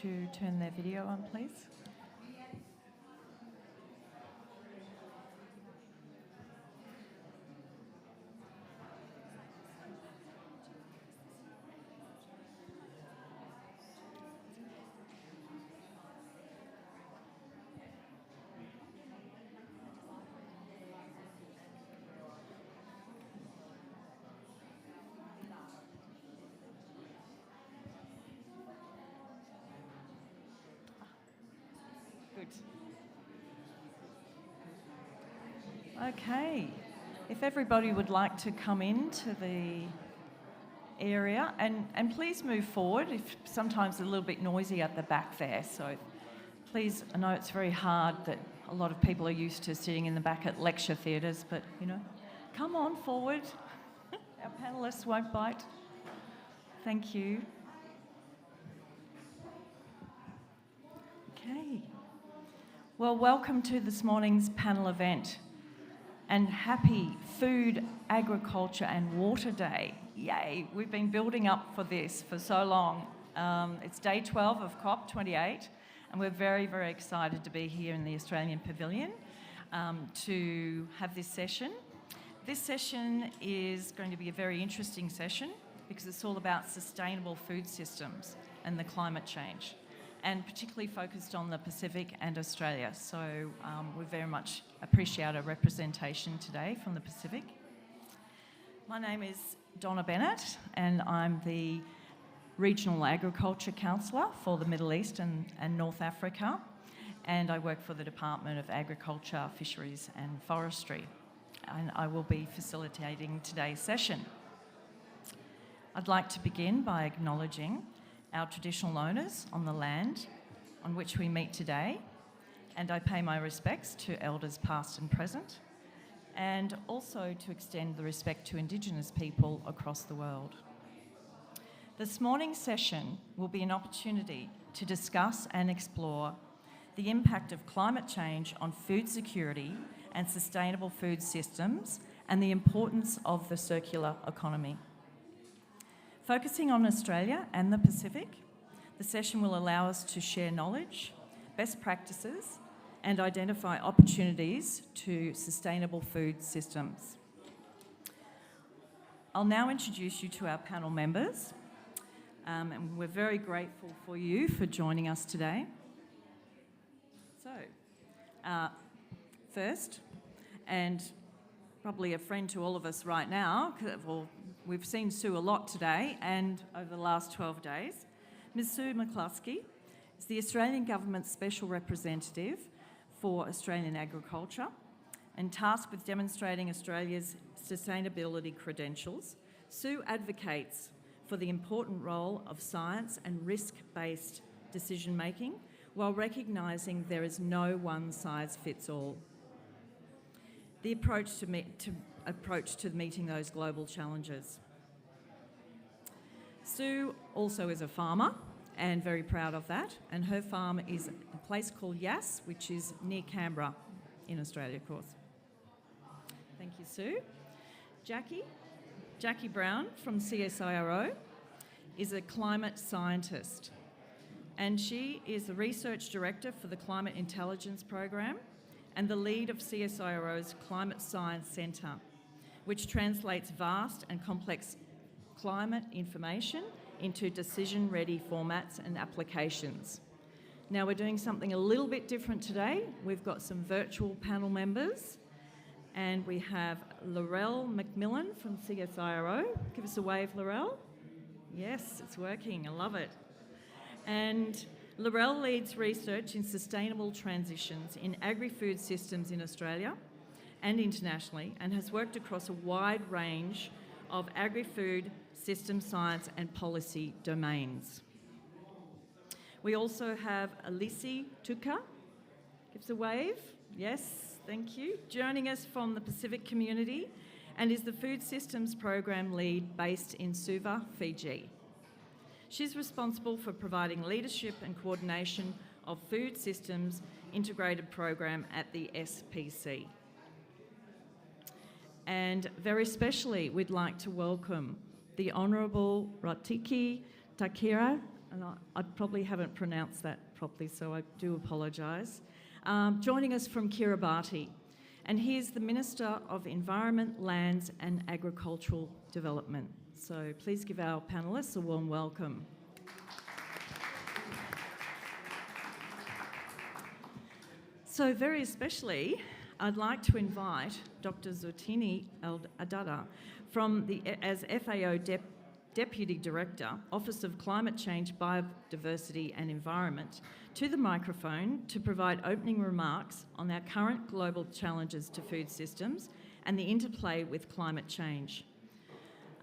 to turn their video on, please? Good. Okay. If everybody would like to come into the area and please move forward. If sometimes it's a little bit noisy at the back there, so please, I know it's very hard that a lot of people are used to sitting in the back at lecture theatres, but come on forward. Our panellists won't bite. Thank you. Okay. Well, welcome to this morning's panel event and happy Food, Agriculture and Water Day. Yay, we've been building up for this for so long. It's day 12 of COP28 and we're very, very excited to be here in the Australian Pavilion to have this session. This session is going to be a very interesting session because it's all about sustainable food systems and the climate change, and particularly focused on the Pacific and Australia. So we very much appreciate a representation today from the Pacific. My name is Donna Bennett and I'm the Regional Agriculture Counsellor for the Middle East and North Africa, and I work for the Department of Agriculture, Fisheries and Forestry, and I will be facilitating today's session. I'd like to begin by acknowledging our traditional owners on the land on which we meet today, and I pay my respects to elders past and present, and also to extend the respect to Indigenous people across the world. This morning's session will be an opportunity to discuss and explore the impact of climate change on food security and sustainable food systems and the importance of the circular economy. Focusing on Australia and the Pacific, the session will allow us to share knowledge, best practices, and identify opportunities to sustainable food systems. I'll now introduce you to our panel members, and we're very grateful for you for joining us today. So, first, and probably a friend to all of us right now, well, we've seen Sue a lot today and over the last 12 days. Ms. Sue McCluskey is the Australian Government's Special Representative for Australian Agriculture and tasked with demonstrating Australia's sustainability credentials. Sue advocates for the important role of science and risk-based decision-making while recognising there is no one-size-fits-all. The approach to meeting those global challenges. Sue also is a farmer and very proud of that, and her farm is a place called Yass, which is near Canberra in Australia, of course. Thank you, Sue. Jackie Brown from CSIRO is a climate scientist, and she is the Research Director for the Climate Intelligence Program and the lead of CSIRO's Climate Science Centre, which translates vast and complex climate information into decision-ready formats and applications. Now we're doing something a little bit different today. We've got some virtual panel members, and we have Laurel McMillan from CSIRO. Give us a wave, Laurel. Yes, it's working, I love it. And Laurel leads research in sustainable transitions in agri-food systems in Australia and internationally, and has worked across a wide range of agri-food, system science and policy domains. We also have Elise Tuka, gives a wave, yes, thank you, joining us from the Pacific community and is the Food Systems Program Lead based in Suva, Fiji. She's responsible for providing leadership and coordination of Food Systems Integrated Program at the SPC. And very specially, we'd like to welcome the Honourable Ratiki Takira and I probably haven't pronounced that properly, so I do apologise. Joining us from Kiribati, and he is the Minister of Environment, Lands and Agricultural Development. So please give our panellists a warm welcome. So very especially, I'd like to invite Dr. Zutini Adada as FAO Deputy Director, Office of Climate Change, Biodiversity and Environment, to the microphone to provide opening remarks on our current global challenges to food systems and the interplay with climate change.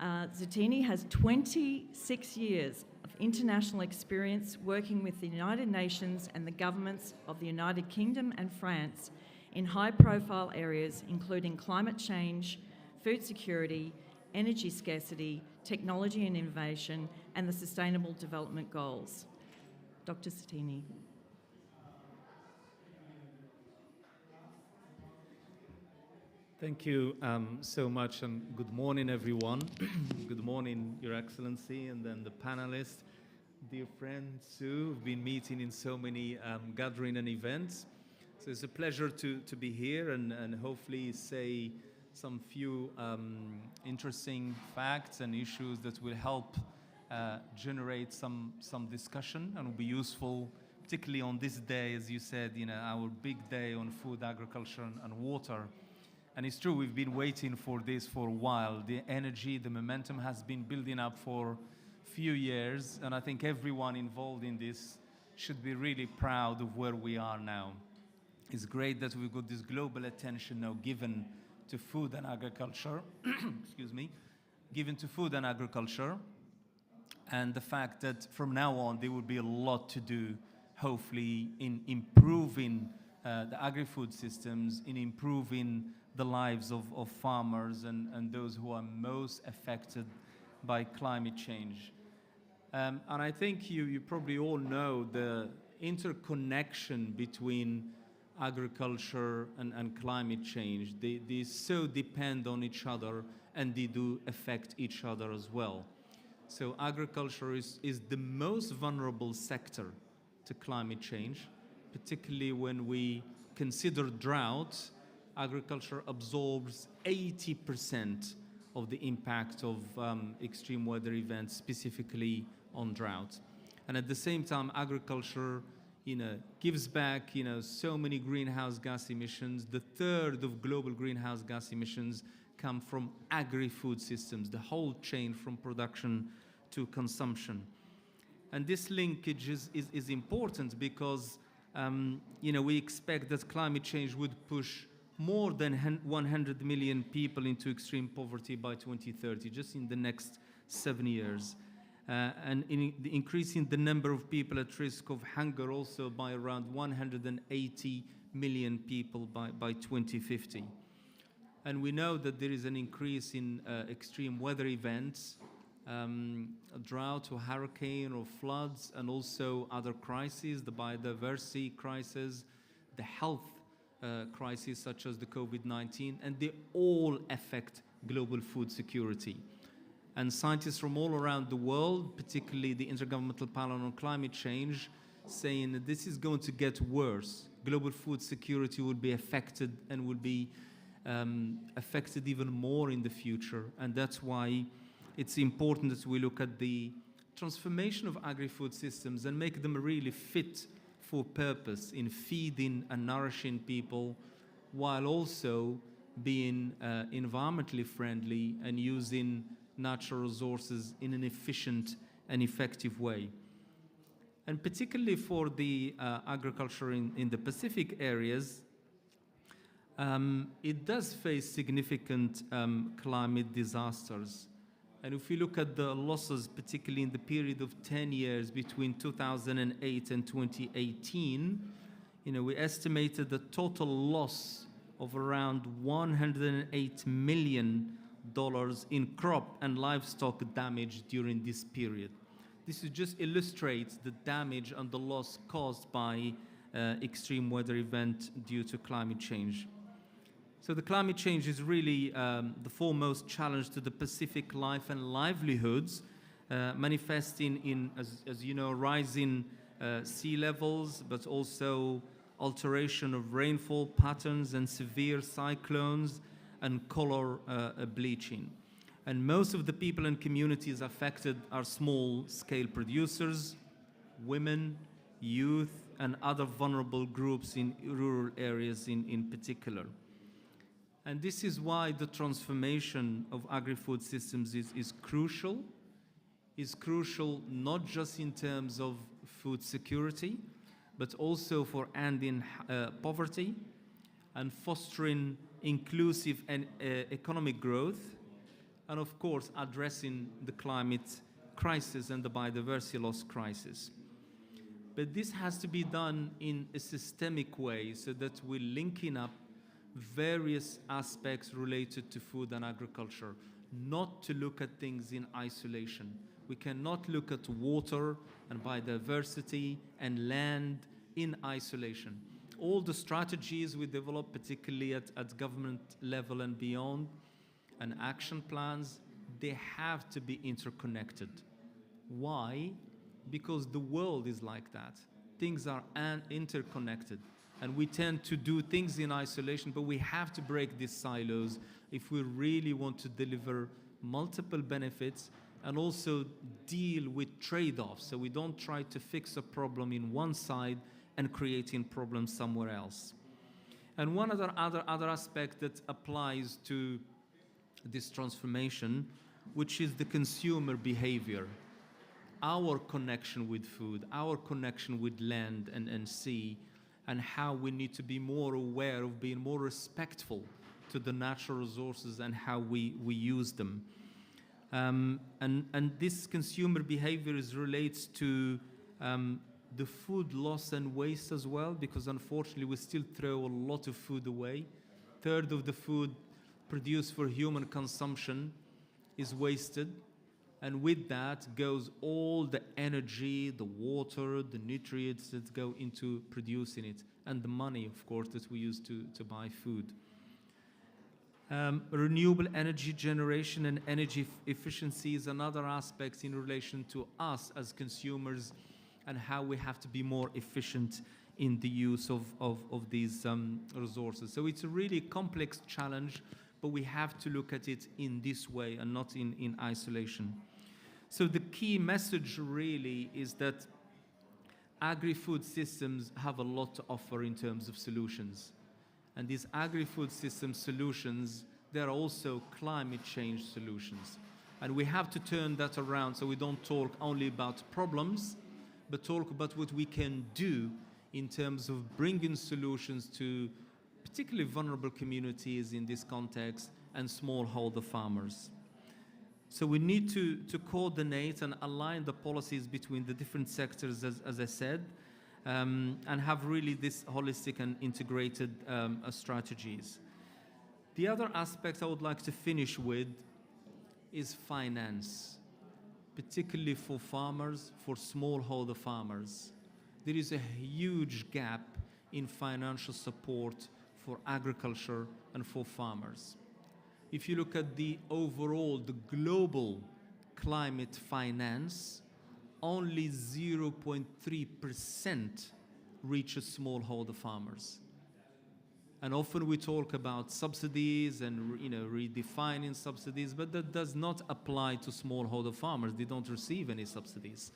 Zutini has 26 years of international experience working with the United Nations and the governments of the United Kingdom and France in high-profile areas including climate change, food security, energy scarcity, technology and innovation, and the Sustainable Development Goals. Dr. Zutini. Thank you so much, and good morning, everyone. Good morning, Your Excellency, and then the panelists, dear friend Sue. We've been meeting in so many gathering and events. So it's a pleasure to be here and hopefully say some few interesting facts and issues that will help generate some discussion and will be useful, particularly on this day, as you said, our big day on food, agriculture and water. And it's true, we've been waiting for this for a while. The energy, the momentum has been building up for a few years, and I think everyone involved in this should be really proud of where we are now. It's great that we've got this global attention now given to food and agriculture, excuse me, given to food and agriculture, and the fact that from now on there will be a lot to do, hopefully, in improving the agri-food systems, in improving the lives of farmers and those who are most affected by climate change. And I think you probably all know the interconnection between agriculture and climate change. They so depend on each other, and they do affect each other as well. So agriculture is the most vulnerable sector to climate change, particularly when we consider drought. Agriculture absorbs 80% of the impact of extreme weather events, specifically on drought. And at the same time, agriculture, gives back, so many greenhouse gas emissions. The third of global greenhouse gas emissions come from agri-food systems, the whole chain from production to consumption. And this linkage is important because, we expect that climate change would push more than 100 million people into extreme poverty by 2030, just in the next 7 years. And increasing the number of people at risk of hunger also by around 180 million people by 2050. And we know that there is an increase in extreme weather events, a drought or hurricane or floods, and also other crises, the biodiversity crisis, the health crises such as the COVID-19, and they all affect global food security. And scientists from all around the world, particularly the Intergovernmental Panel on Climate Change, saying that this is going to get worse. Global food security will be affected and will be affected even more in the future. And that's why it's important that we look at the transformation of agri-food systems and make them really fit for purpose in feeding and nourishing people, while also being environmentally friendly and using natural resources in an efficient and effective way. And particularly for the agriculture in the Pacific areas, it does face significant climate disasters. And if we look at the losses, particularly in the period of 10 years between 2008 and 2018, we estimated the total loss of around $108 million in crop and livestock damage during this period. This just illustrates the damage and the loss caused by extreme weather event due to climate change. So the climate change is really the foremost challenge to the Pacific life and livelihoods, manifesting in, as you know, rising sea levels, but also alteration of rainfall patterns and severe cyclones and color bleaching. And most of the people and communities affected are small-scale producers, women, youth, and other vulnerable groups in rural areas in particular. And this is why the transformation of agri-food systems is crucial. Is crucial not just in terms of food security, but also for ending poverty and fostering inclusive and economic growth, and of course addressing the climate crisis and the biodiversity loss crisis. But this has to be done in a systemic way so that we're linking up various aspects related to food and agriculture, not to look at things in isolation. We cannot look at water and biodiversity and land in isolation. All the strategies we develop, particularly at government level and beyond, and action plans, they have to be interconnected. Why? Because the world is like that. Things are interconnected. And we tend to do things in isolation, but we have to break these silos if we really want to deliver multiple benefits and also deal with trade-offs. So we don't try to fix a problem in one side and creating problems somewhere else. And one other aspect that applies to this transformation, which is the consumer behavior. Our connection with food, our connection with land and sea, and how we need to be more aware of being more respectful to the natural resources and how we use them. And this consumer behavior relates to the food loss and waste as well, because unfortunately we still throw a lot of food away. A third of the food produced for human consumption is wasted. And with that goes all the energy, the water, the nutrients that go into producing it, and the money, of course, that we use to buy food. Renewable energy generation and energy efficiency is another aspect in relation to us as consumers and how we have to be more efficient in the use of these resources. So it's a really complex challenge, but we have to look at it in this way and not in isolation. So the key message really is that agri-food systems have a lot to offer in terms of solutions. And these agri-food system solutions, they're also climate change solutions. And we have to turn that around so we don't talk only about problems, but talk about what we can do in terms of bringing solutions to particularly vulnerable communities in this context and smallholder farmers. So we need to coordinate and align the policies between the different sectors, as I said, and have really this holistic and integrated strategies. The other aspect I would like to finish with is finance, particularly for farmers, for smallholder farmers. There is a huge gap in financial support for agriculture and for farmers. If you look at the overall, the global climate finance, only 0.3% reaches smallholder farmers. And often we talk about subsidies and redefining subsidies, but that does not apply to smallholder farmers. They don't receive any subsidies.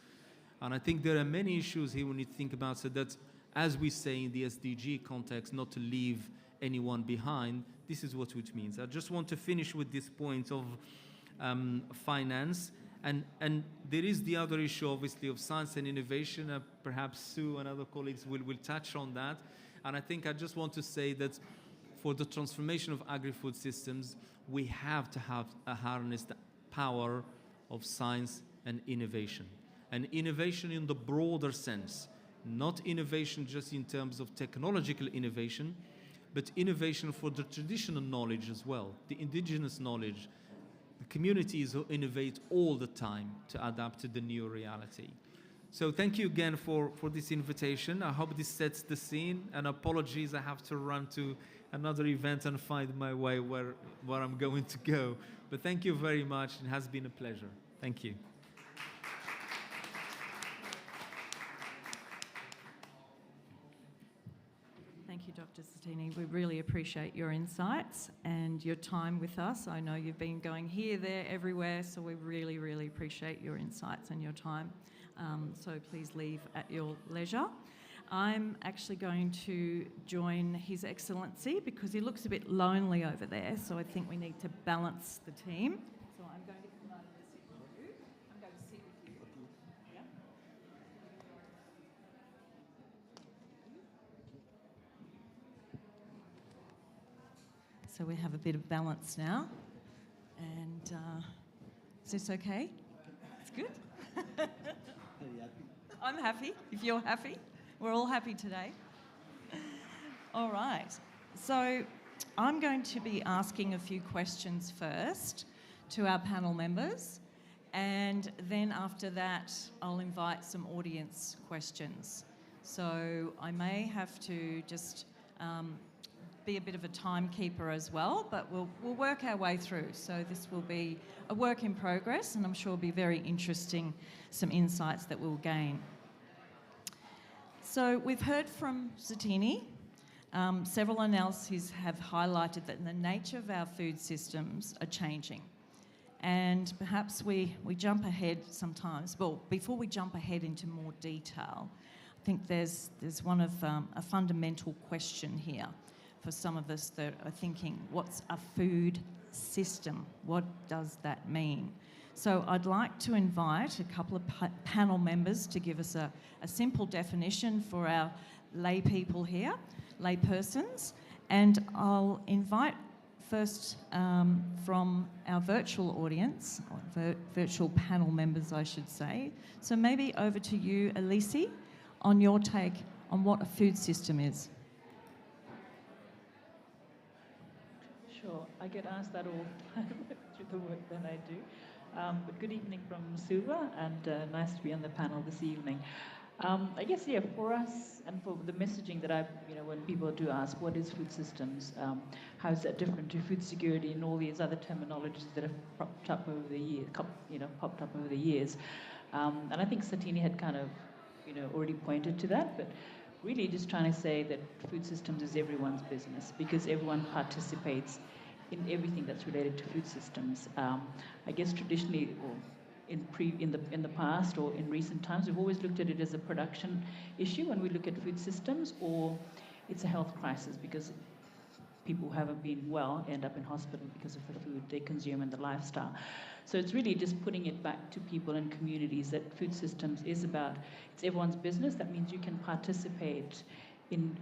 And I think there are many issues here we need to think about, so that, as we say in the SDG context, not to leave anyone behind. This is what it means. I just want to finish with this point of finance. And there is the other issue, obviously, of science and innovation. Perhaps Sue and other colleagues will touch on that. And I think I just want to say that for the transformation of agri-food systems, we have to harness the power of science and innovation. And innovation in the broader sense, not innovation just in terms of technological innovation, but innovation for the traditional knowledge as well, the indigenous knowledge. The communities who innovate all the time to adapt to the new reality. So thank you again for this invitation. I hope this sets the scene, and apologies, I have to run to another event and find my way where I'm going to go. But thank you very much. It has been a pleasure. Thank you. Thank you, Dr. Satini. We really appreciate your insights and your time with us. I know you've been going here, there, everywhere, so we really, really appreciate your insights and your time. So please leave at your leisure. I'm actually going to join His Excellency because he looks a bit lonely over there, so I think we need to balance the team. So I'm going to come over and sit with you. I'm going to sit with you. Yeah. So we have a bit of balance now. And is this okay? It's good? I'm happy, if you're happy. We're all happy today. All right. So I'm going to be asking a few questions first to our panel members. And then after that, I'll invite some audience questions. So I may have to just be a bit of a timekeeper as well, but we'll work our way through. So this will be a work in progress, and I'm sure it'll be very interesting, some insights that we'll gain. So we've heard from Satini. Several analyses have highlighted that the nature of our food systems are changing. And perhaps we jump ahead sometimes. Well, before we jump ahead into more detail, I think there's one of a fundamental question here for some of us that are thinking, what's a food system? What does that mean? So I'd like to invite a couple of panel members to give us a simple definition for our lay people here, lay persons, and I'll invite first from our virtual audience, or virtual panel members, I should say. So maybe over to you, Elise, on your take on what a food system is. Sure, I get asked that all the time through the work that I do. But good evening from Suva, and nice to be on the panel this evening. I guess, yeah, for us and for the messaging that when people do ask, what is food systems? How is that different to food security and all these other terminologies that have popped up over the years? And I think Satini had kind of, already pointed to that, but really just trying to say that food systems is everyone's business because everyone participates in everything that's related to food systems. I guess traditionally, or in the past or in recent times, we've always looked at it as a production issue when we look at food systems, or it's a health crisis because people who haven't been well end up in hospital because of the food they consume and the lifestyle. So it's really just putting it back to people and communities that food systems is about, it's everyone's business. That means you can participate in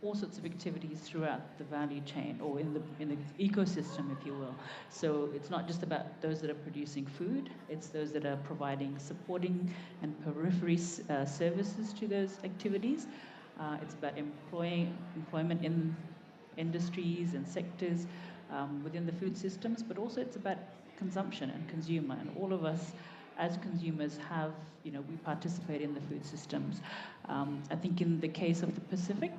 all sorts of activities throughout the value chain or in the ecosystem, if you will. So it's not just about those that are producing food, it's those that are providing supporting and periphery services to those activities. It's about employment in industries and sectors within the food systems, but also it's about consumption and consumer. And all of us as consumers have, we participate in the food systems. I think in the case of the Pacific,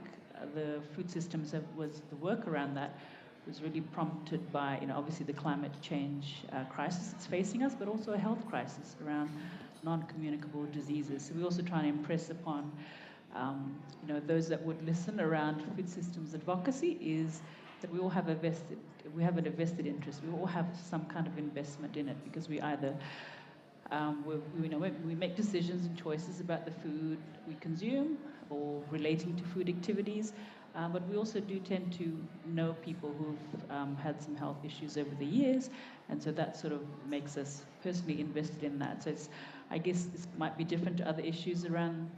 the food systems was the work around that was really prompted by, obviously the climate change crisis that's facing us, but also a health crisis around non-communicable diseases. So we also try and impress upon, those that would listen around food systems advocacy is that we all have an vested interest. We all have some kind of investment in it because we either we make decisions and choices about the food we consume or relating to food activities, but we also do tend to know people who've had some health issues over the years, and so that sort of makes us personally invested in that. So I guess this might be different to other issues around,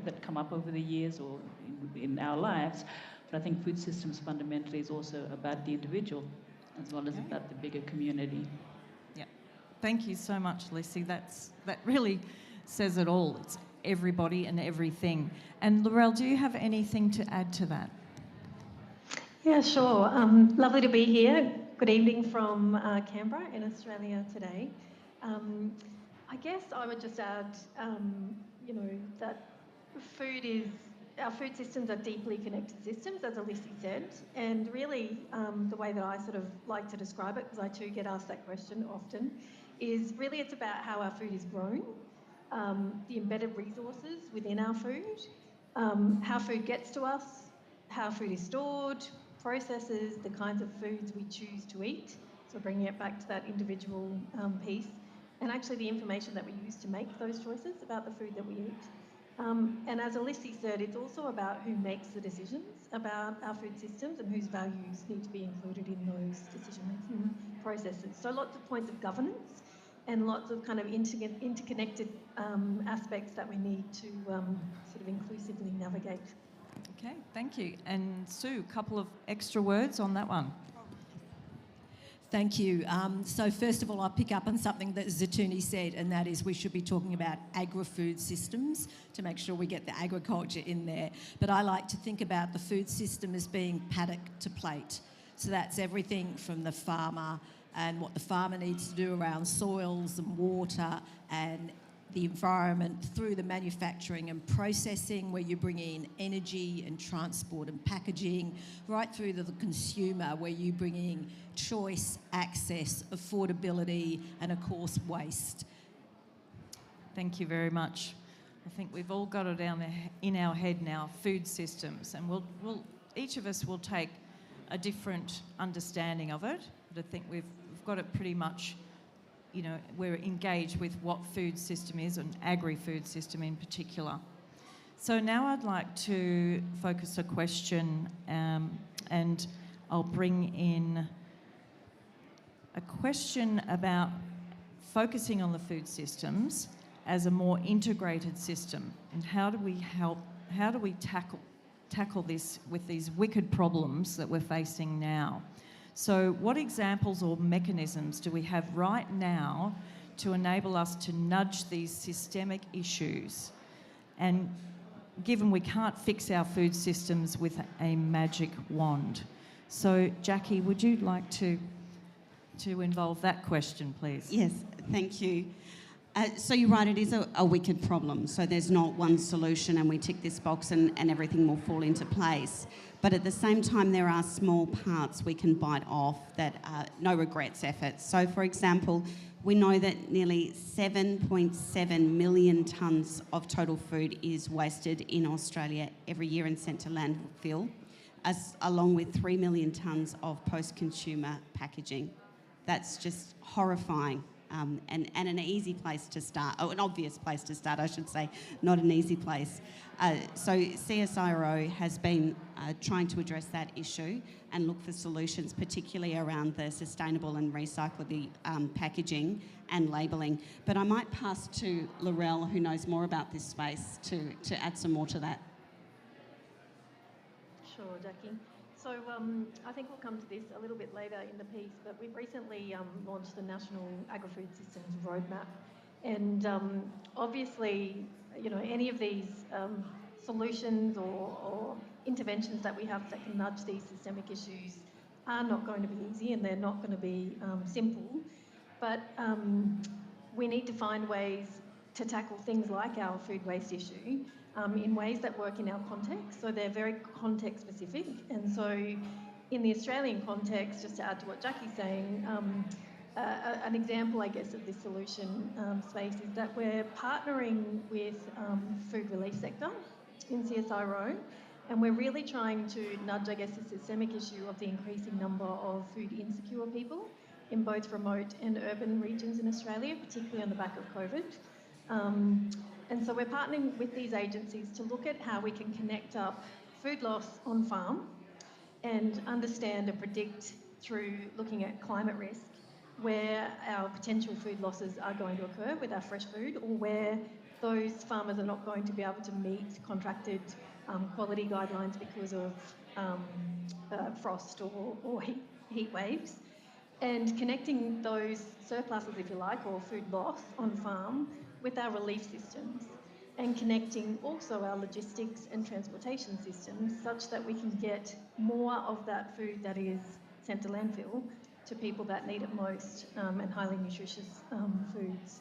that come up over the years or in our lives, but I think food systems fundamentally is also about the individual as well as about the bigger community. Thank you so much, Lucy. That really says it all. It's everybody and everything. And Laurel, do you have anything to add to that? Yeah, sure. Lovely to be here. Good evening from Canberra in Australia today. I guess I would just add, that our food systems are deeply connected systems, as Elise said, and really the way that I sort of like to describe it, because I too get asked that question often, is really it's about how our food is grown, the embedded resources within our food, how food gets to us, how food is stored, processes, the kinds of foods we choose to eat, so bringing it back to that individual piece, and actually the information that we use to make those choices about the food that we eat. And as Alyssa said, it's also about who makes the decisions about our food systems and whose values need to be included in those decision-making processes. So lots of points of governance and lots of kind of interconnected aspects that we need to sort of inclusively navigate. Okay, thank you. And Sue, a couple of extra words on that one. Thank you. So first of all, I'll pick up on something that Zatuni said, and that is we should be talking about agri-food systems to make sure we get the agriculture in there. But I like to think about the food system as being paddock to plate. So that's everything from the farmer and what the farmer needs to do around soils and water and the environment, through the manufacturing and processing, where you bring in energy and transport and packaging, right through to the consumer, where you bring in choice, access, affordability, and of course waste. Thank you very much. I think we've all got it down there in our head now, food systems, and we'll each of us will take a different understanding of it, but I think we've got it pretty much. You know, we're engaged with what food system is, an agri-food system in particular. So now I'd like to focus a question, and I'll bring in a question about focusing on the food systems as a more integrated system, and how do we tackle this with these wicked problems that we're facing now. So what examples or mechanisms do we have right now to enable us to nudge these systemic issues? And given we can't fix our food systems with a magic wand. So Jackie, would you like to involve that question, please? Yes, thank you. So you're right, it is a wicked problem. So there's not one solution and we tick this box and everything will fall into place. But at the same time, there are small parts we can bite off that are no regrets efforts. So for example, we know that nearly 7.7 million tonnes of total food is wasted in Australia every year and sent to landfill, along with 3 million tonnes of post-consumer packaging. That's just horrifying. And an easy place to start, an obvious place to start, I should say, not an easy place. So CSIRO has been trying to address that issue and look for solutions, particularly around the sustainable and recyclable packaging and labelling. But I might pass to Laurel, who knows more about this space, to add some more to that. Sure, Jackie. So I think we'll come to this a little bit later in the piece, but we've recently launched the National Agri-Food Systems Roadmap. And obviously, you know, any of these solutions or interventions that we have that can nudge these systemic issues are not going to be easy, and they're not going to be simple. But we need to find ways to tackle things like our food waste issue in ways that work in our context. So they're very context specific. And so in the Australian context, just to add to what Jackie's saying, an example, I guess, of this solution space is that we're partnering with food relief sector in CSIRO, and we're really trying to nudge, I guess, the systemic issue of the increasing number of food insecure people in both remote and urban regions in Australia, particularly on the back of COVID. And so we're partnering with these agencies to look at how we can connect up food loss on farm and understand and predict through looking at climate risk where our potential food losses are going to occur with our fresh food, or where those farmers are not going to be able to meet contracted quality guidelines because of frost or heat waves. And connecting those surpluses, if you like, or food loss on farm with our relief systems, and connecting also our logistics and transportation systems such that we can get more of that food that is sent to landfill to people that need it most, and highly nutritious foods.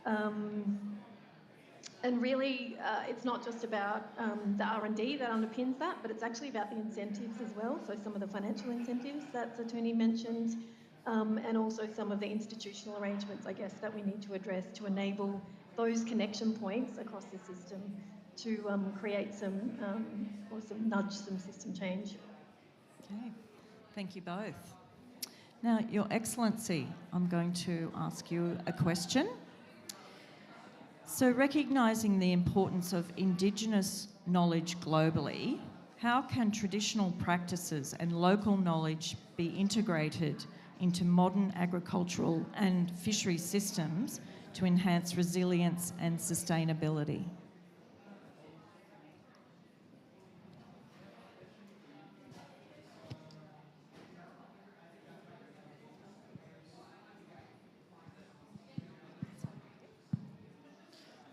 And really, it's not just about the R&D that underpins that, but it's actually about the incentives as well. So some of the financial incentives that Zatuni mentioned, and also some of the institutional arrangements, I guess, that we need to address to enable those connection points across the system create some or some nudge some system change. Okay, thank you both. Now, Your Excellency, I'm going to ask you a question. So, recognising the importance of Indigenous knowledge globally, how can traditional practices and local knowledge be integrated into modern agricultural and fishery systems to enhance resilience and sustainability?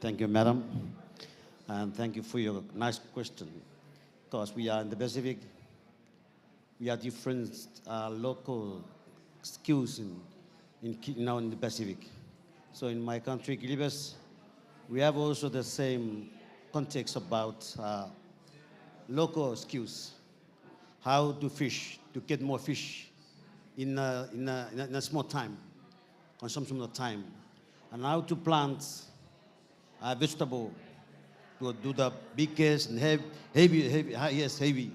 Thank you, madam. And thank you for your nice question. Because we are in the Pacific, we have different local skills in the Pacific. So in my country, Kiribati, we have also the same context about local skills, how to fish, to get more fish in a small time, consumption of time, and how to plant vegetable to do the biggest and heavy.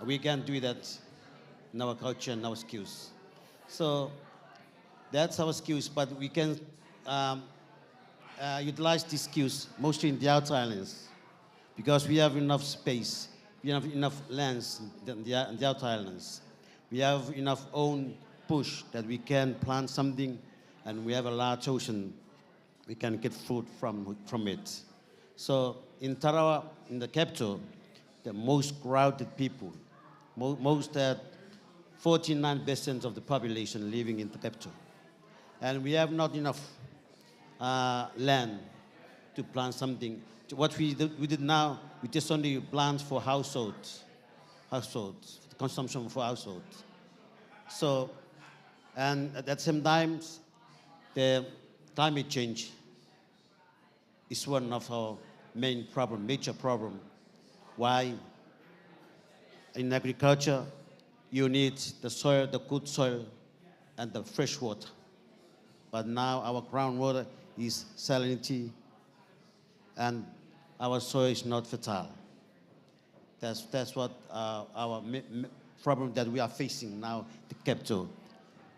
We can do that in our culture and our skills. So that's our skills, but we can utilize these skills mostly in the outer islands because we have enough space, we have enough lands in the outer islands. We have enough own bush that we can plant something, and we have a large ocean. We can get food from it. So in Tarawa, in the capital, the most crowded people, most 49% of the population living in the capital. And we have not enough land to plant something. What we did now, we just only plant for households, consumption for households. So, and at the same time, the climate change is one of our major problem. Why? In agriculture, you need the soil, the good soil, and the fresh water. But now our groundwater is salinity, and our soil is not fertile. That's what our problem that we are facing now, the capital.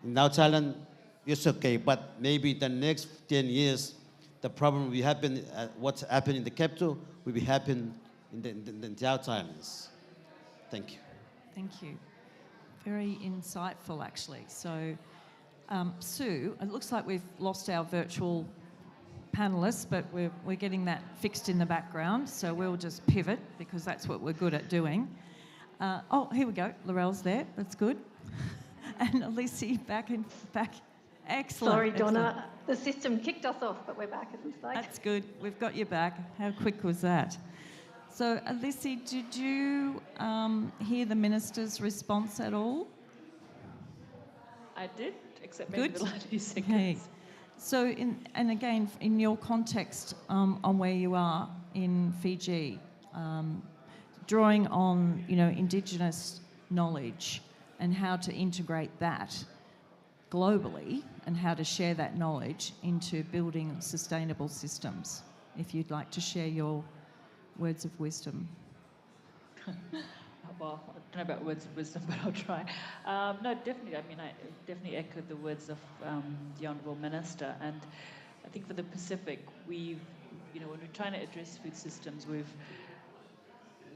Now Thailand, it's okay, but maybe the next 10 years, the problem will happen, what's happened in the capital will be happen in the outer islands. Thank you. Thank you. Very insightful, actually. So, Sue, it looks like we've lost our virtual panellists, but we're getting that fixed in the background, so we'll just pivot because that's what we're good at doing. Oh, here we go. Laurel's there. That's good. And Alicia back. Excellent. Sorry, Donna. Excellent. The system kicked us off, but we're back, it looks like. That's good. We've got you back. How quick was that? So, Alicia, did you hear the Minister's response at all? I did, except maybe the last few seconds. Okay. So, and again, in your context on where you are in Fiji, drawing on, Indigenous knowledge and how to integrate that globally and how to share that knowledge into building sustainable systems, if you'd like to share your words of wisdom. Well, I don't know about words of wisdom, but I'll try. No, definitely. I mean, I definitely echoed the words of the Honourable Minister. And I think for the Pacific, when we're trying to address food systems, we've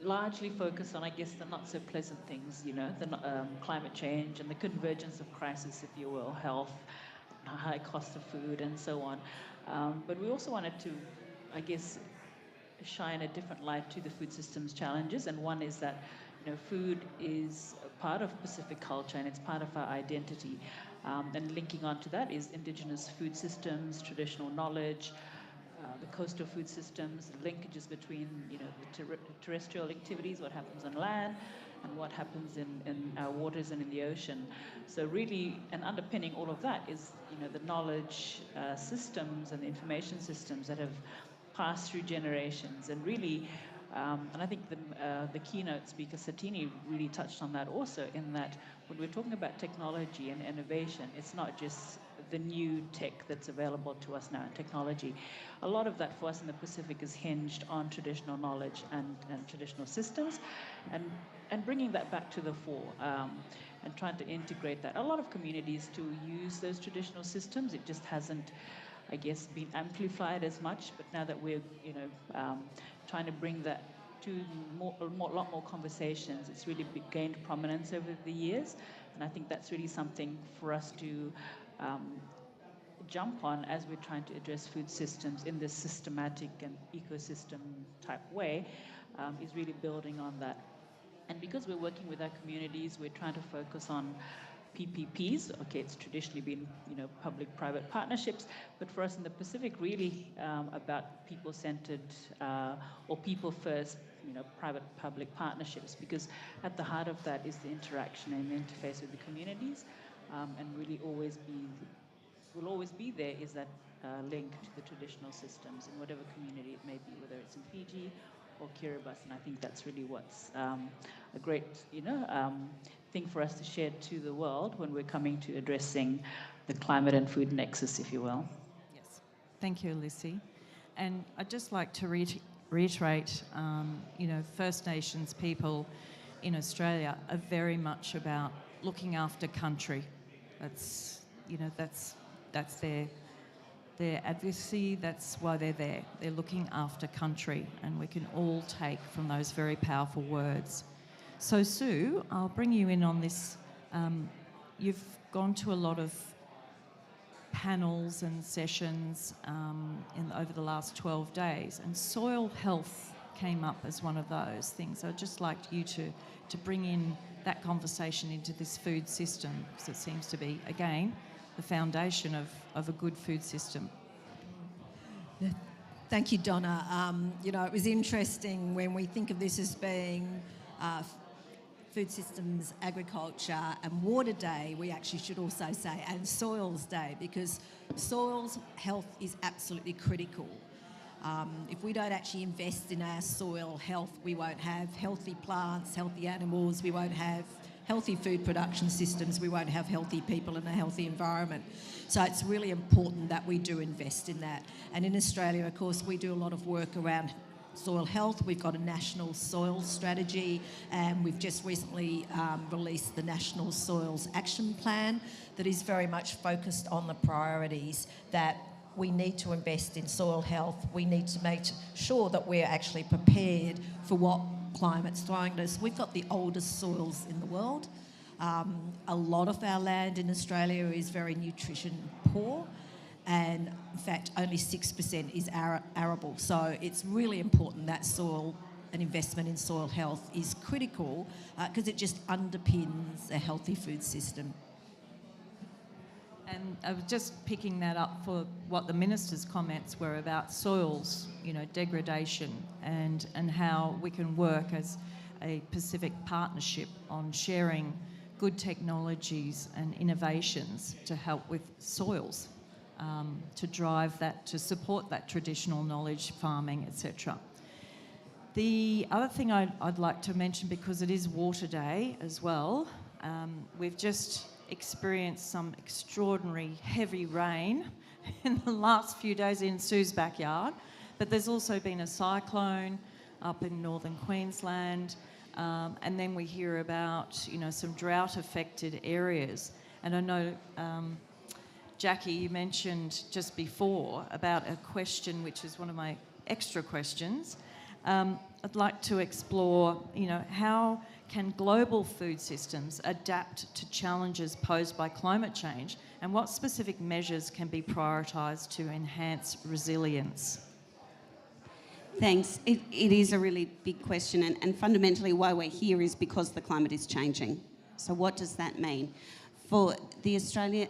largely focused on, I guess, the not so pleasant things, the climate change and the convergence of crisis, if you will, health, high cost of food, and so on. But we also wanted to, I guess, shine a different light to the food systems challenges. And one is that, food is a part of Pacific culture and it's part of our identity. And linking on to that is Indigenous food systems, traditional knowledge, the coastal food systems, the linkages between, the terrestrial activities, what happens on land, and what happens in our waters and in the ocean. So really, and underpinning all of that is, the knowledge systems and the information systems that have passed through generations. And really, and I think the keynote speaker, Satini, really touched on that also, in that when we're talking about technology and innovation, it's not just the new tech that's available to us now, technology. A lot of that for us in the Pacific is hinged on traditional knowledge and traditional systems, and bringing that back to the fore, and trying to integrate that. A lot of communities do use those traditional systems. It just hasn't, I guess, been amplified as much. But now that we're, trying to bring that to a lot more conversations, it's really gained prominence over the years, and I think that's really something for us to jump on as we're trying to address food systems in this systematic and ecosystem type way, is really building on that. And because we're working with our communities, we're trying to focus on PPPs. Okay, it's traditionally been, public-private partnerships, but for us in the Pacific, really about people-centered or people-first, private-public partnerships, because at the heart of that is the interaction and interface with the communities, and really will always be there is that link to the traditional systems in whatever community it may be, whether it's in Fiji or Kiribati. And I think that's really what's a great, thing for us to share to the world when we're coming to addressing the climate and food nexus, if you will. Yes. Thank you, Lissy. And I'd just like to reiterate, First Nations people in Australia are very much about looking after country. That's their advocacy. That's why they're there. They're looking after country, and we can all take from those very powerful words. So Sue, I'll bring you in on this. You've gone to a lot of panels and sessions over the last 12 days, and soil health came up as one of those things. I'd just like you to bring in that conversation into this food system, because it seems to be, again, the foundation of a good food system. Thank you, Donna. It was interesting when we think of this as being Food Systems, Agriculture and Water Day, we actually should also say, and Soils Day, because soils health is absolutely critical. If we don't actually invest in our soil health, we won't have healthy plants, healthy animals, we won't have healthy food production systems, we won't have healthy people and a healthy environment. So it's really important that we do invest in that. And in Australia, of course, we do a lot of work around soil health. We've got a national soil strategy, and we've just recently released the National Soils Action Plan that is very much focused on the priorities that we need to invest in soil health. We need to make sure that we're actually prepared for what climate's throwing at us. We've got the oldest soils in the world. A lot of our land in Australia is very nutrition poor, and in fact only 6% is arable. So it's really important that soil and investment in soil health is critical, because it just underpins a healthy food system. And I was just picking that up for what the Minister's comments were about soils, degradation, and how we can work as a Pacific partnership on sharing good technologies and innovations to help with soils, to drive that, to support that traditional knowledge, farming, etc. The other thing I'd like to mention, because it is Water Day as well, we've just experienced some extraordinary heavy rain in the last few days in Sue's backyard, but there's also been a cyclone up in northern Queensland, and then we hear about some drought affected areas. And I know Jackie, you mentioned just before about a question which is one of my extra questions. I'd like to explore how can global food systems adapt to challenges posed by climate change, and what specific measures can be prioritised to enhance resilience? Thanks. It is a really big question, and fundamentally why we're here is because the climate is changing. So what does that mean? For Australia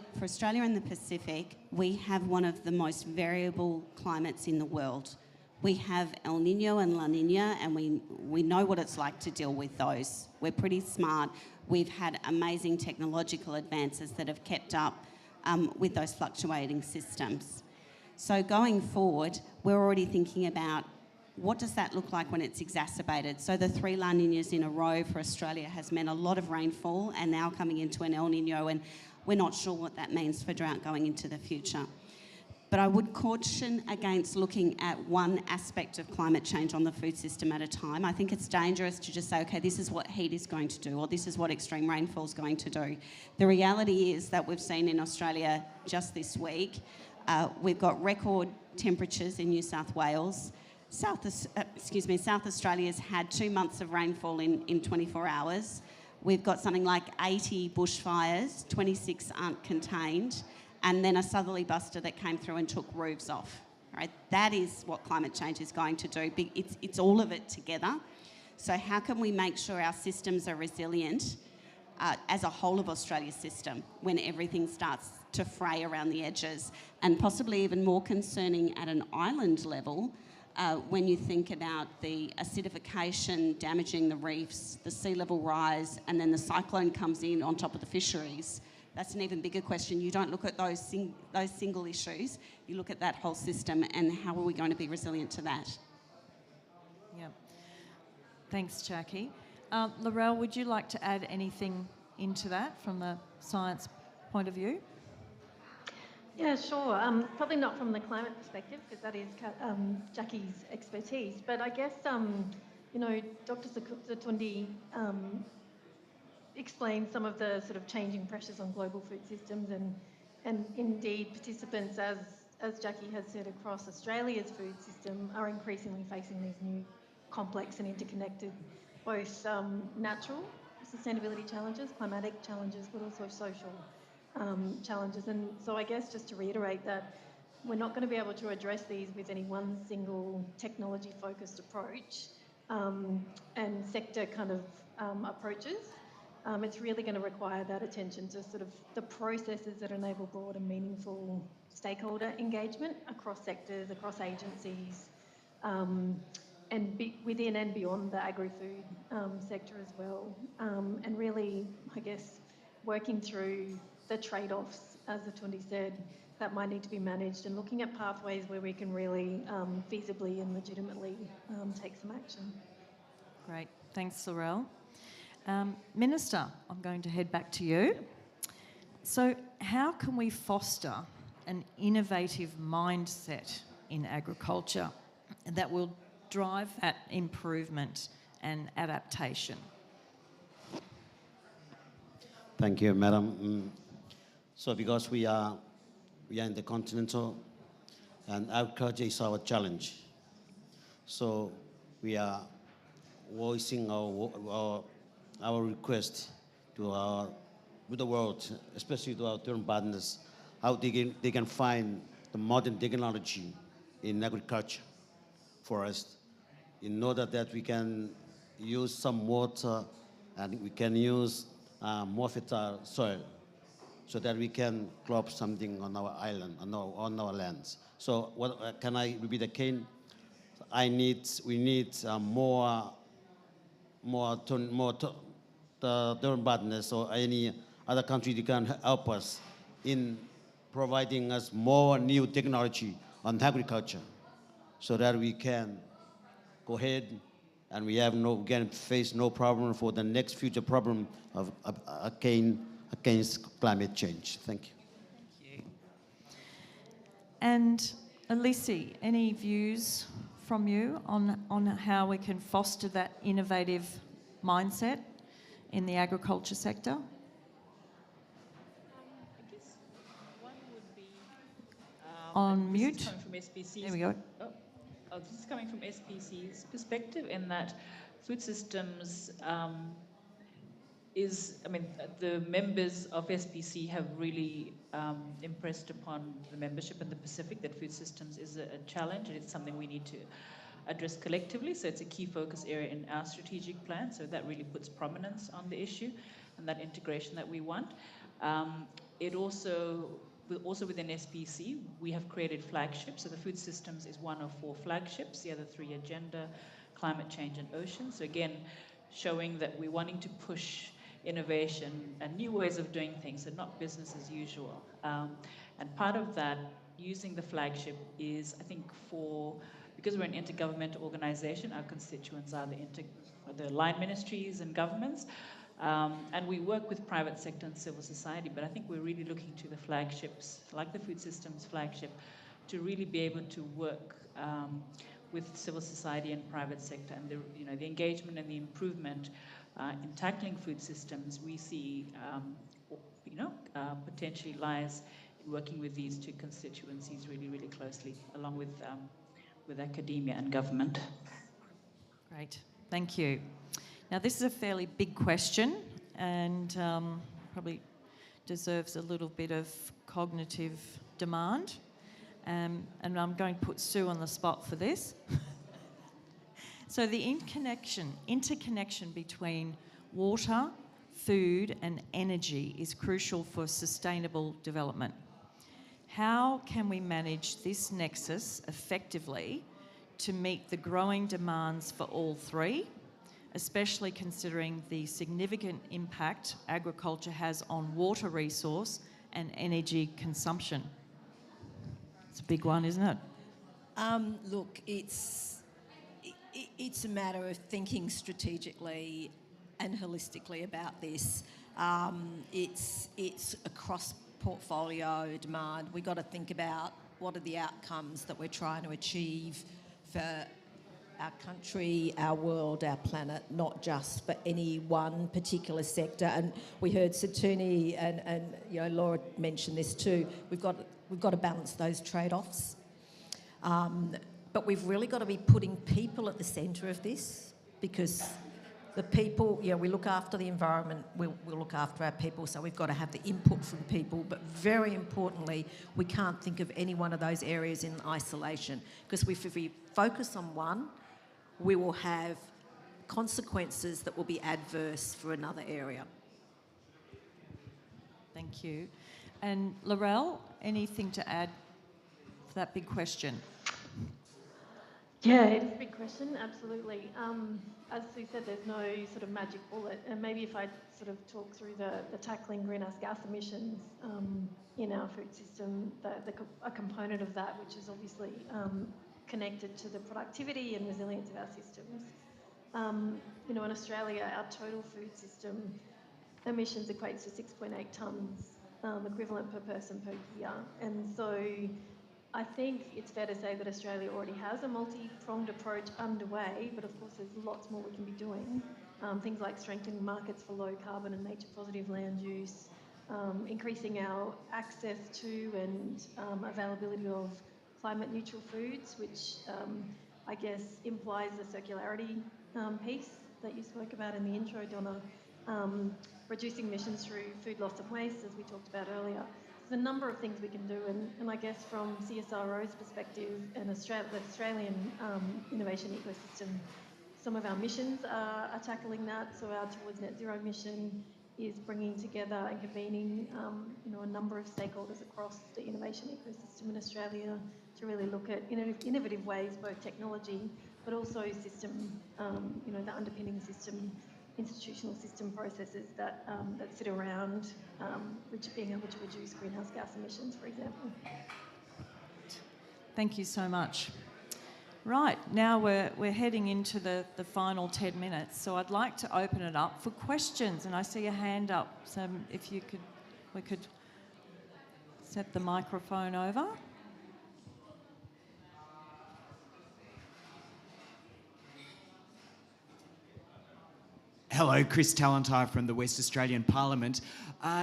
and the Pacific, we have one of the most variable climates in the world. We have El Nino and La Nina, and we know what it's like to deal with those. We're pretty smart. We've had amazing technological advances that have kept up with those fluctuating systems. So going forward, we're already thinking about what does that look like when it's exacerbated. So the 3 La Ninas in a row for Australia has meant a lot of rainfall, and now coming into an El Nino, and we're not sure what that means for drought going into the future. But I would caution against looking at one aspect of climate change on the food system at a time. I think it's dangerous to just say, okay, this is what heat is going to do, or this is what extreme rainfall is going to do. The reality is that we've seen in Australia just this week, we've got record temperatures in New South Wales. South Australia's had 2 months of rainfall in 24 hours. We've got something like 80 bushfires, 26 aren't contained, and then a southerly buster that came through and took roofs off. Right? That is what climate change is going to do. It's all of it together. So how can we make sure our systems are resilient as a whole of Australia's system when everything starts to fray around the edges? And possibly even more concerning at an island level, when you think about the acidification damaging the reefs, the sea level rise, and then the cyclone comes in on top of the fisheries. That's an even bigger question. You don't look at those single issues, you look at that whole system and how are we going to be resilient to that? Yeah. Thanks, Jackie. Laurel, would you like to add anything into that from the science point of view? Yeah, sure. Probably not from the climate perspective, because that is Jackie's expertise. But I guess, Dr. Zatundi explained some of the sort of changing pressures on global food systems, and indeed participants, as Jackie has said, across Australia's food system are increasingly facing these new complex and interconnected, both natural sustainability challenges, climatic challenges, but also social challenges. And so I guess just to reiterate that we're not going to be able to address these with any one single technology-focused approach and sector kind of approaches. It's really going to require that attention to sort of the processes that enable broad and meaningful stakeholder engagement across sectors, across agencies, and within and beyond the agri-food sector as well. And really, I guess, working through the trade-offs, as Atundi said, that might need to be managed, and looking at pathways where we can really feasibly and legitimately take some action. Great. Thanks, Laurel. Minister, I'm going to head back to you. So how can we foster an innovative mindset in agriculture that will drive that improvement and adaptation? Thank you, Madam. So because we are in the continental, and agriculture is our challenge. So we are voicing our request to the world, especially to our term partners, how they can find the modern technology in agriculture for us, in order that we can use some water and we can use more fertile soil, so that we can crop something on our island, on our lands. So what can I repeat again? We need more partners or any other country that can help us in providing us more new technology on agriculture, so that we can go ahead and we can face no problem for the next future problem of against climate change. Thank you. Thank you. And Elise, any views from you on how we can foster that innovative mindset in the agriculture sector? I guess one would be... On mute. This is coming from SPC's, there we go. This is coming from SPC's perspective, in that food systems the members of SPC have really impressed upon the membership in the Pacific that food systems is a challenge, and it's something we need to address collectively. So it's a key focus area in our strategic plan. So that really puts prominence on the issue and that integration that we want. It also within SPC, we have created flagships. So the food systems is one of 4 flagships. The other 3 are gender, climate change, and ocean. So again, showing that we're wanting to push innovation and new ways of doing things, and not business as usual. And part of that, using the flagship, is, I think, because we're an intergovernmental organisation, our constituents are the line ministries and governments. And we work with private sector and civil society, but I think we're really looking to the flagships, like the food systems flagship, to really be able to work with civil society and private sector, and the engagement and the improvement in tackling food systems we see potentially lies in working with these two constituencies really, really closely, along with academia and government. Great, thank you. Now, this is a fairly big question and probably deserves a little bit of cognitive demand. And I'm going to put Sue on the spot for this. So the interconnection between water, food and energy is crucial for sustainable development. How can we manage this nexus effectively to meet the growing demands for all three, especially considering the significant impact agriculture has on water resource and energy consumption? It's a big one, isn't it? Look, it's a matter of thinking strategically and holistically about this. It's a cross-portfolio demand. We've got to think about what are the outcomes that we're trying to achieve for our country, our world, our planet, not just for any one particular sector. And we heard Satuni and Laura mention this too. We've got to balance those trade-offs. But we've really got to be putting people at the centre of this, because the people, we look after the environment, we'll look after our people, so we've got to have the input from people. But very importantly, we can't think of any one of those areas in isolation, because if we focus on one, we will have consequences that will be adverse for another area. Thank you. And Laurel, anything to add to that big question? Yeah, it's a big question, absolutely. As Sue said, there's no sort of magic bullet. And maybe if I sort of talk through the tackling greenhouse gas emissions in our food system, a component of that, which is obviously connected to the productivity and resilience of our systems. In Australia, our total food system emissions equates to 6.8 tonnes equivalent per person per year. And so I think it's fair to say that Australia already has a multi-pronged approach underway, but of course there's lots more we can be doing. Things like strengthening markets for low carbon and nature positive land use, increasing our access to and availability of climate neutral foods, which I guess implies the circularity piece that you spoke about in the intro, Donna. Reducing emissions through food loss and waste, as we talked about earlier. There's a number of things we can do, and I guess from CSIRO's perspective and the Australian innovation ecosystem, some of our missions are tackling that. So our Towards Net Zero mission is bringing together and convening a number of stakeholders across the innovation ecosystem in Australia to really look at innovative ways, both technology, but also system, the underpinning system, institutional system processes that sit around being able to reduce greenhouse gas emissions, for example. Thank you so much. Right, now we're heading into the final 10 minutes, so I'd like to open it up for questions, and I see a hand up, so if we could set the microphone over. Hello, Chris Talentire from the West Australian Parliament.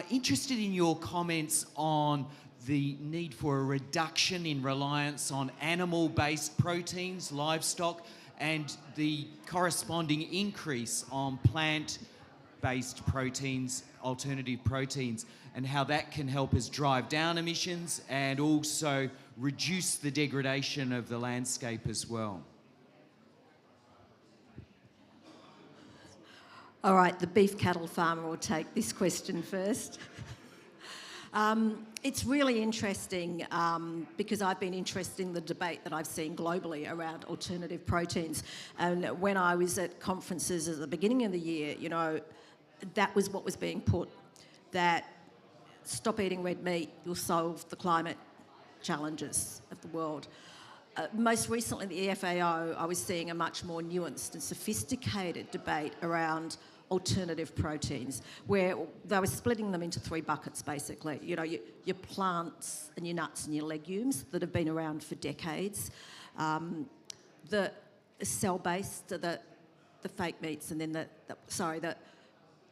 Interested in your comments on the need for a reduction in reliance on animal-based proteins, livestock, and the corresponding increase on plant-based proteins, alternative proteins, and how that can help us drive down emissions and also reduce the degradation of the landscape as well. All right, the beef cattle farmer will take this question first. It's really interesting because I've been interested in the debate that I've seen globally around alternative proteins. And when I was at conferences at the beginning of the year, that was what was being put, that stop eating red meat, you'll solve the climate challenges of the world. Most recently, the FAO, I was seeing a much more nuanced and sophisticated debate around alternative proteins, where they were splitting them into 3 buckets basically. You know, your plants and your nuts and your legumes that have been around for decades, the cell-based, the fake meats, and then the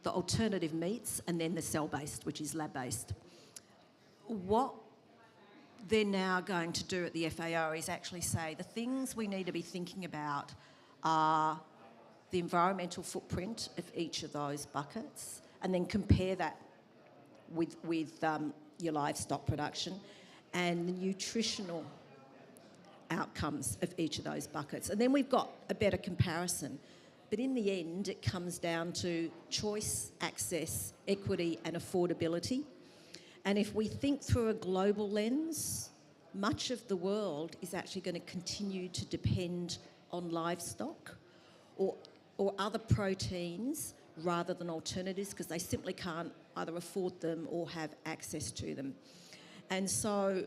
alternative meats, and then the cell-based, which is lab-based. What they're now going to do at the FAO is actually say the things we need to be thinking about are the environmental footprint of each of those buckets, and then compare that with your livestock production and the nutritional outcomes of each of those buckets. And then we've got a better comparison. But in the end, it comes down to choice, access, equity and affordability. And if we think through a global lens, much of the world is actually going to continue to depend on livestock or other proteins rather than alternatives, because they simply can't either afford them or have access to them. And so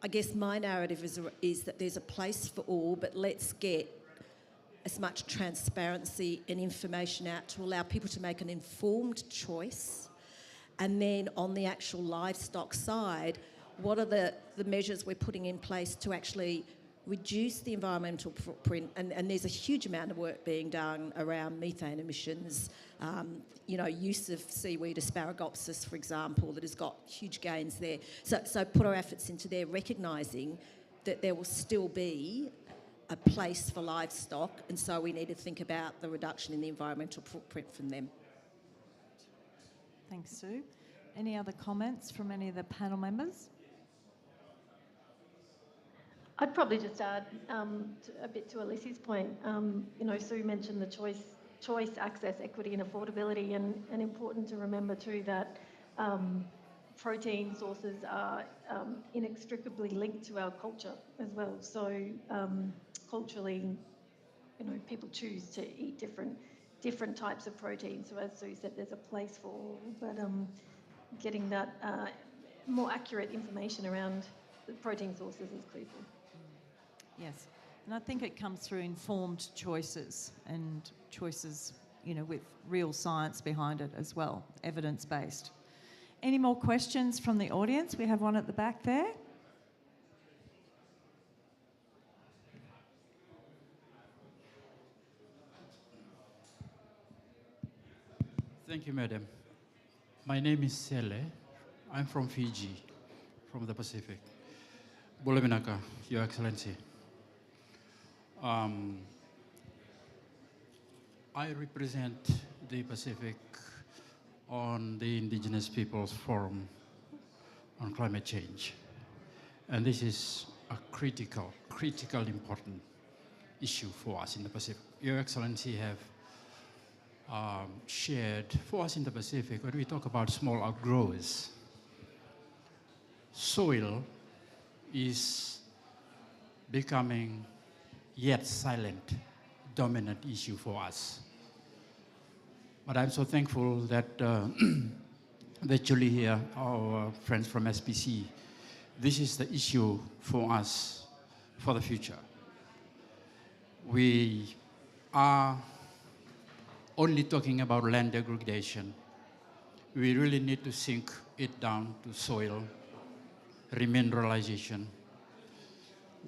I guess my narrative is that there's a place for all, but let's get as much transparency and information out to allow people to make an informed choice. And then on the actual livestock side, what are the measures we're putting in place to actually reduce the environmental footprint? And there's a huge amount of work being done around methane emissions, you know, use of seaweed Asparagopsis, for example, that has got huge gains there. So put our efforts into there, recognising that there will still be a place for livestock, and so we need to think about the reduction in the environmental footprint from them. Thanks, Sue. Any other comments from any of the panel members? I'd probably just add a bit to Alicia's point. You know, Sue mentioned the choice, access, equity and affordability, and important to remember too that protein sources are inextricably linked to our culture as well. So culturally, you know, people choose to eat different types of protein. So as Sue said, there's a place for all, but getting that more accurate information around the protein sources is crucial. Yes, and I think it comes through informed choices, and choices, you know, with real science behind it as well, evidence-based. Any more questions from the audience? We have one at the back there. Thank you, Madam. My name is Sele. I'm from Fiji, from the Pacific. Bulaminaka, Your Excellency. I represent the Pacific on the Indigenous Peoples Forum on Climate Change. And this is a critical important issue for us in the Pacific. Your Excellency have shared for us in the Pacific, when we talk about small outgrowers, soil is becoming yet silent, dominant issue for us. But I'm so thankful that virtually here, our friends from SPC, this is the issue for us for the future. We are only talking about land degradation. We really need to sink it down to soil, remineralization.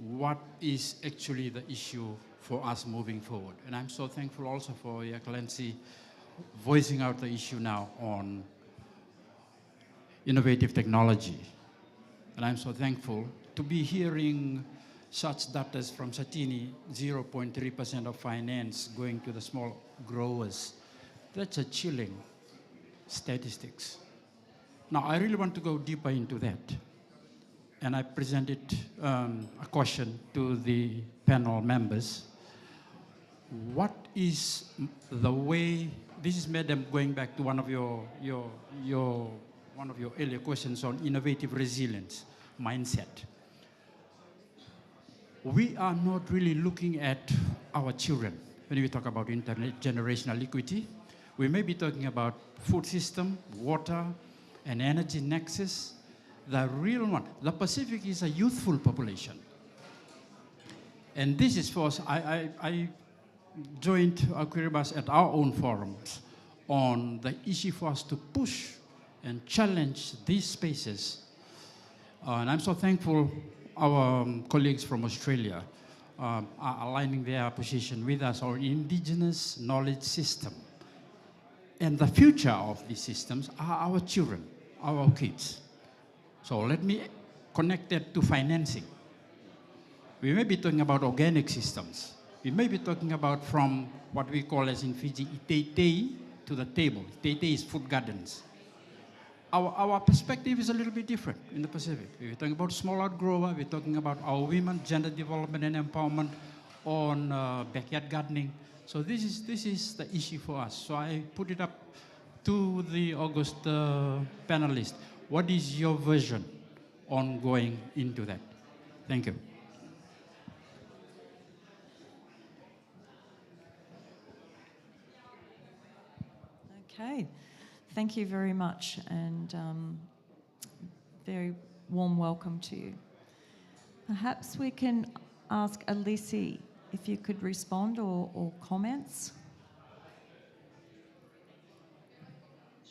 What is actually the issue for us moving forward? And I'm so thankful also for Your Excellency voicing out the issue now on innovative technology. And I'm so thankful to be hearing such data from Satini, 0.3% of finance going to the small growers. That's a chilling statistics. Now, I really want to go deeper into that. And I presented a question to the panel members. What is the way, this is Madam going back to one of your earlier questions on innovative resilience mindset. We are not really looking at our children when we talk about intergenerational equity. We may be talking about food system, water, and energy nexus. The real one, the Pacific is a youthful population. And this is for us, I joined Aquiribus at our own forums on the issue for us to push and challenge these spaces. And I'm so thankful our colleagues from Australia are aligning their position with us, our indigenous knowledge system. And the future of these systems are our children, our kids. So let me connect that to financing. We may be talking about organic systems. We may be talking about from what we call as in Fiji, iteitei to the table. Iteitei is food gardens. Our perspective is a little bit different in the Pacific. We're talking about small grower, we're talking about our women, gender development and empowerment on backyard gardening. So this is the issue for us. So I put it up to the August panelists. What is your vision on going into that? Thank you. Okay, thank you very much, and very warm welcome to you. Perhaps we can ask Alisi if you could respond or comments.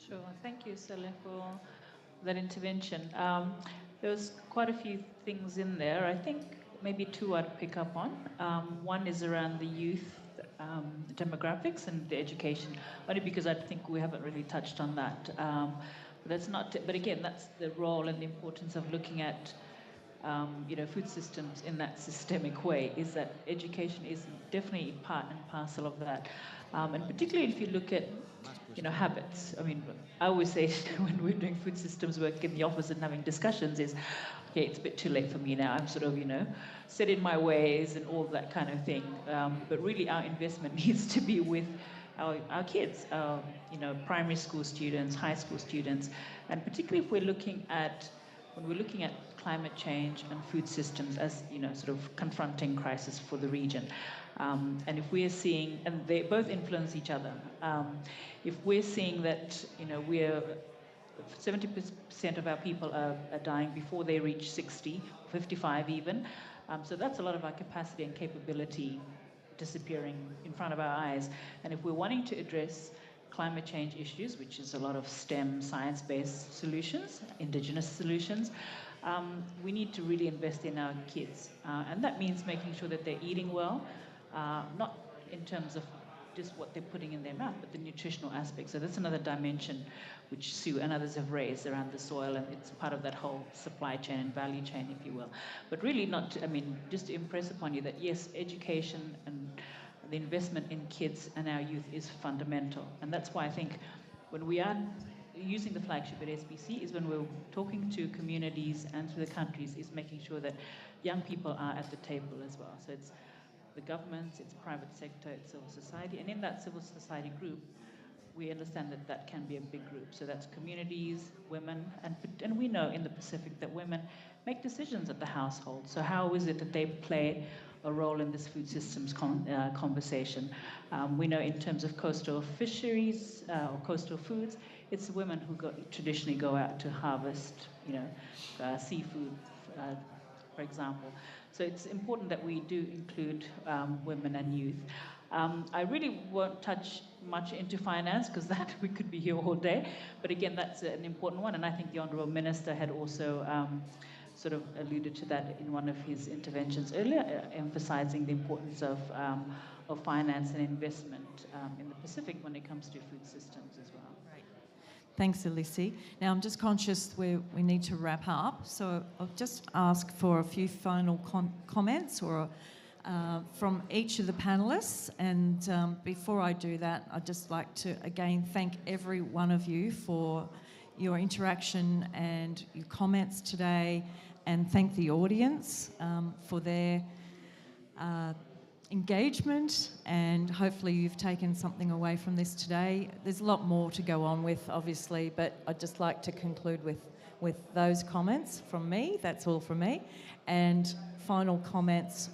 Sure. Thank you, Sally, for that intervention. There was quite a few things in there. I think maybe two I'd pick up on. One is around the youth demographics and the education, only because I think we haven't really touched on that. But that's not. But again, that's the role and the importance of looking at food systems in that systemic way. Is that education is definitely part and parcel of that, and particularly if you look at habits. I mean, I always say when we're doing food systems work in the office and having discussions is, okay, it's a bit too late for me now. I'm sort of, set in my ways and all that kind of thing. But really our investment needs to be with our kids, primary school students, high school students, and particularly if when we're looking at climate change and food systems as, sort of confronting crisis for the region. And if we're seeing, and they both influence each other, if we're seeing that, we're 70% of our people are dying before they reach 60, 55 even, so that's a lot of our capacity and capability disappearing in front of our eyes. And if we're wanting to address climate change issues, which is a lot of STEM, science-based solutions, indigenous solutions, we need to really invest in our kids. And that means making sure that they're eating well, not in terms of just what they're putting in their mouth, but the nutritional aspect. So that's another dimension which Sue and others have raised around the soil, and it's part of that whole supply chain and value chain, if you will. But really just to impress upon you that yes, education and the investment in kids and our youth is fundamental. And that's why I think when we are using the flagship at SBC is when we're talking to communities and to the countries is making sure that young people are at the table as well. So it's the governments, it's private sector, it's civil society. And in that civil society group, we understand that that can be a big group. So that's communities, women, and we know in the Pacific that women make decisions at the household. So how is it that they play a role in this food systems conversation? We know in terms of coastal fisheries or coastal foods, it's women who traditionally go out to harvest, seafood, for example. So it's important that we do include women and youth. I really won't touch much into finance because that we could be here all day. But again, that's an important one. And I think the Honourable Minister had also sort of alluded to that in one of his interventions earlier, emphasising the importance of finance and investment in the Pacific when it comes to food systems as well. Right. Thanks, Alisi. Now, I'm just conscious we need to wrap up, so I'll just ask for a few final comments or from each of the panellists. And before I do that, I'd just like to again thank every one of you for your interaction and your comments today, and thank the audience for their engagement, and hopefully you've taken something away from this today. There's a lot more to go on with, obviously, but I'd just like to conclude with those comments from me. That's all from me. And final comments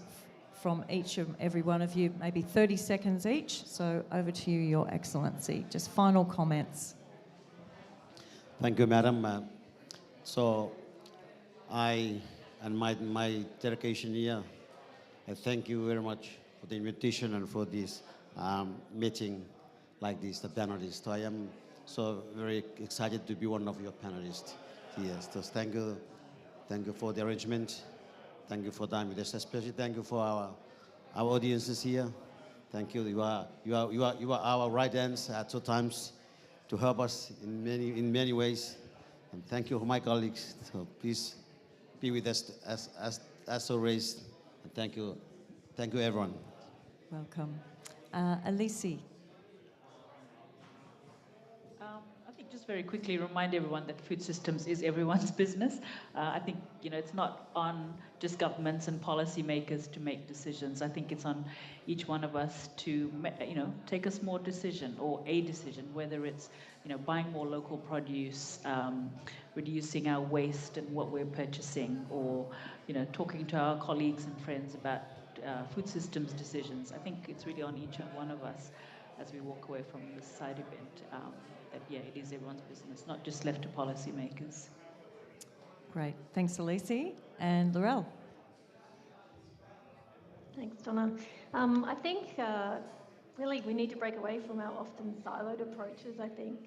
from each and every one of you, maybe 30 seconds each. So over to you, Your Excellency. Just final comments. Thank you, Madam. So I and my delegation here, I thank you very much for the invitation and for this meeting like this, the panelists. So I am so very excited to be one of your panelists here. So thank you for the arrangement. Thank you for time with us, especially thank you for our audiences here. Thank you. You are our right hands at two times to help us in many ways. And thank you, my colleagues. So please be with us as always. And thank you, everyone. Welcome. Elise. I think just very quickly remind everyone that food systems is everyone's business. I think it's not on just governments and policymakers to make decisions. I think it's on each one of us to take a small decision or a decision, whether it's buying more local produce, reducing our waste and what we're purchasing, or talking to our colleagues and friends about food systems decisions. I think it's really on each one of us as we walk away from this side event. That it is everyone's business, not just left to policymakers. Great. Thanks, Elise. And Laurel. Thanks, Donna. I think really we need to break away from our often siloed approaches, I think,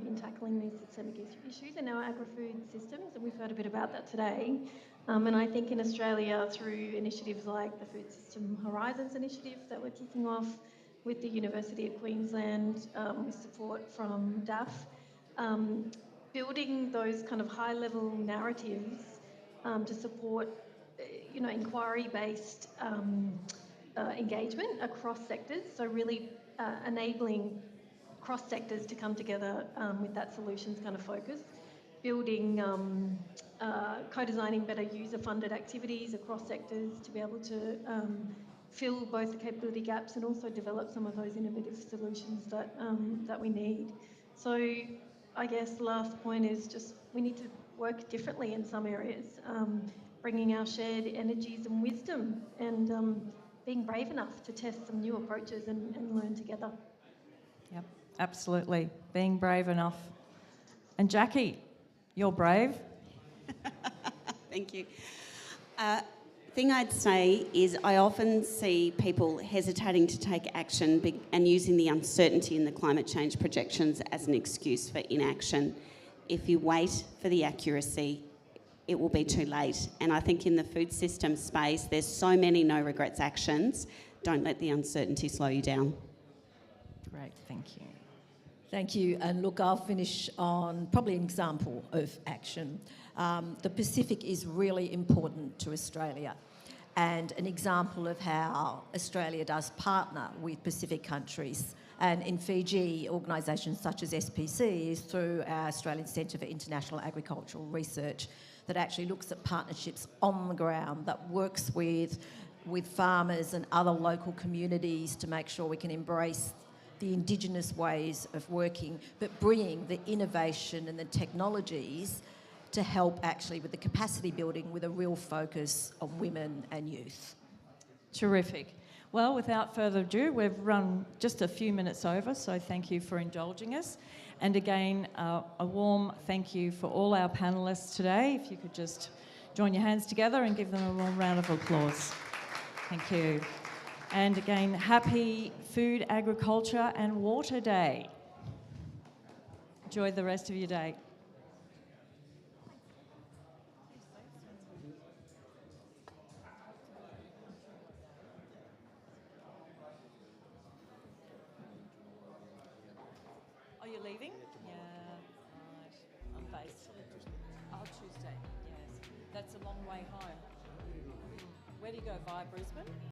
in tackling these systemic issues in our agri-food systems, and we've heard a bit about that today. And I think in Australia, through initiatives like the Food System Horizons initiative that we're kicking off with the University of Queensland, with support from DAF, building those kind of high-level narratives to support inquiry-based engagement across sectors, so really enabling cross sectors to come together with that solutions kind of focus, building, co-designing better user-funded activities across sectors to be able to fill both the capability gaps and also develop some of those innovative solutions that we need. So I guess the last point is just we need to work differently in some areas, bringing our shared energies and wisdom and being brave enough to test some new approaches and learn together. Yep, absolutely. Being brave enough. And Jackie, you're brave. Thank you. Thing I'd say is I often see people hesitating to take action and using the uncertainty in the climate change projections as an excuse for inaction. If you wait for the accuracy, it will be too late. And I think in the food system space, there's so many no regrets actions. Don't let the uncertainty slow you down. Great, thank you. Thank you. And look, I'll finish on probably an example of action. The Pacific is really important to Australia, and an example of how Australia does partner with Pacific countries. And in Fiji, organisations such as SPC is through our Australian Centre for International Agricultural Research that actually looks at partnerships on the ground, that works with farmers and other local communities to make sure we can embrace the Indigenous ways of working, but bringing the innovation and the technologies to help actually with the capacity building with a real focus on women and youth. Terrific. Well, without further ado, we've run just a few minutes over, so thank you for indulging us. And again, a warm thank you for all our panellists today. If you could just join your hands together and give them a warm round of applause. Thank you. And again, happy Food, Agriculture and Water Day. Enjoy the rest of your day. Oh, you're leaving? Yeah, right. I'm based. Oh, Tuesday, yes. That's a long way home. Where do you go, via Brisbane?